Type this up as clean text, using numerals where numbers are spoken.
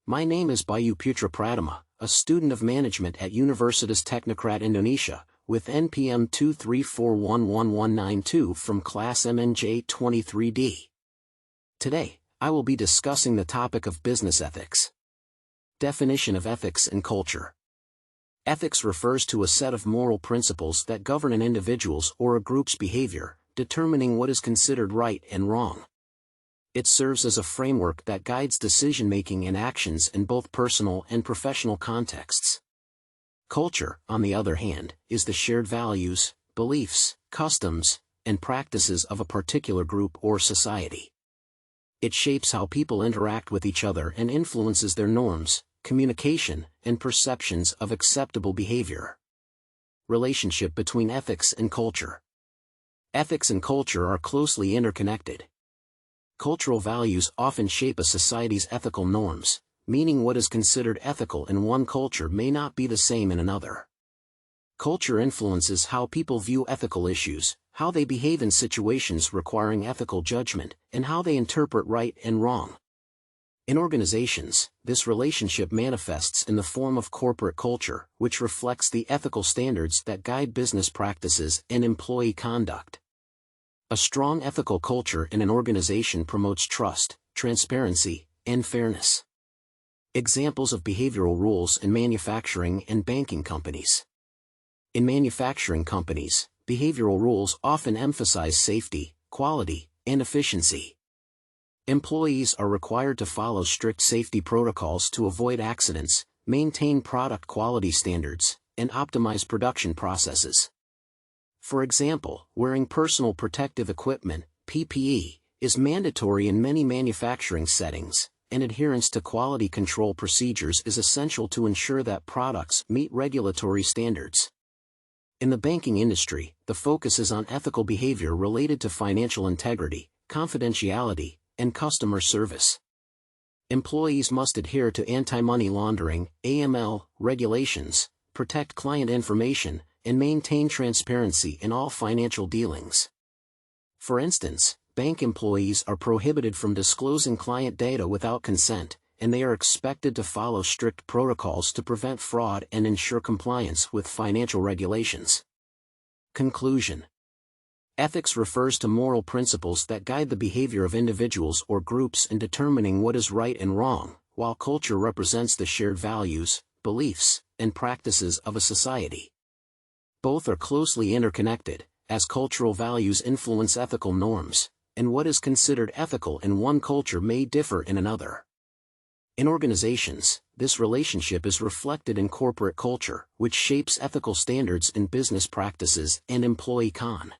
My name is Bayu Putra Pratam, a student of management at Universitas Teknokrat Indonesia, with NPM 2341192 from Class MNJ 23D. Today, I will be discussing the topic of business ethics. Definition of ethics and culture. Ethics refers to a set of moral principles that govern an individual's or a group's behavior, determining what is considered right and wrong. It serves as a framework that guides decision-making and actions in both personal and professional contexts. Culture, on the other hand, is the shared values, beliefs, customs, and practices of a particular group or society. It shapes how people interact with each other and influences their norms, communication, and perceptions of acceptable behavior. Relationship between ethics and culture. Ethics and culture are closely interconnected. Cultural values often shape a society's ethical norms, meaning what is considered ethical in one culture may not be the same in another. Culture influences how people view ethical issues, how they behave in situations requiring ethical judgment, and how they interpret right and wrong. In organizations, this relationship manifests in the form of corporate culture, which reflects the ethical standards that guide business practices and employee conduct. A strong ethical culture in an organization promotes trust, transparency, and fairness. Examples of behavioral rules in manufacturing and banking companies. In manufacturing companies, behavioral rules often emphasize safety, quality, and efficiency. Employees are required to follow strict safety protocols to avoid accidents, maintain product quality standards, and optimize production processes. For example, wearing personal protective equipment, PPE, is mandatory in many manufacturing settings, and adherence to quality control procedures is essential to ensure that products meet regulatory standards. In the banking industry, the focus is on ethical behavior related to financial integrity, confidentiality, and customer service. Employees must adhere to anti-money laundering (AML) regulations, protect client information, and maintain transparency in all financial dealings. For instance, bank employees are prohibited from disclosing client data without consent, and they are expected to follow strict protocols to prevent fraud and ensure compliance with financial regulations. Conclusion. Ethics refers to moral principles that guide the behavior of individuals or groups in determining what is right and wrong, while culture represents the shared values, beliefs, and practices of a society. Both are closely interconnected, as cultural values influence ethical norms, and what is considered ethical in one culture may differ in another. In organizations, this relationship is reflected in corporate culture, which shapes ethical standards in business practices and employee conduct.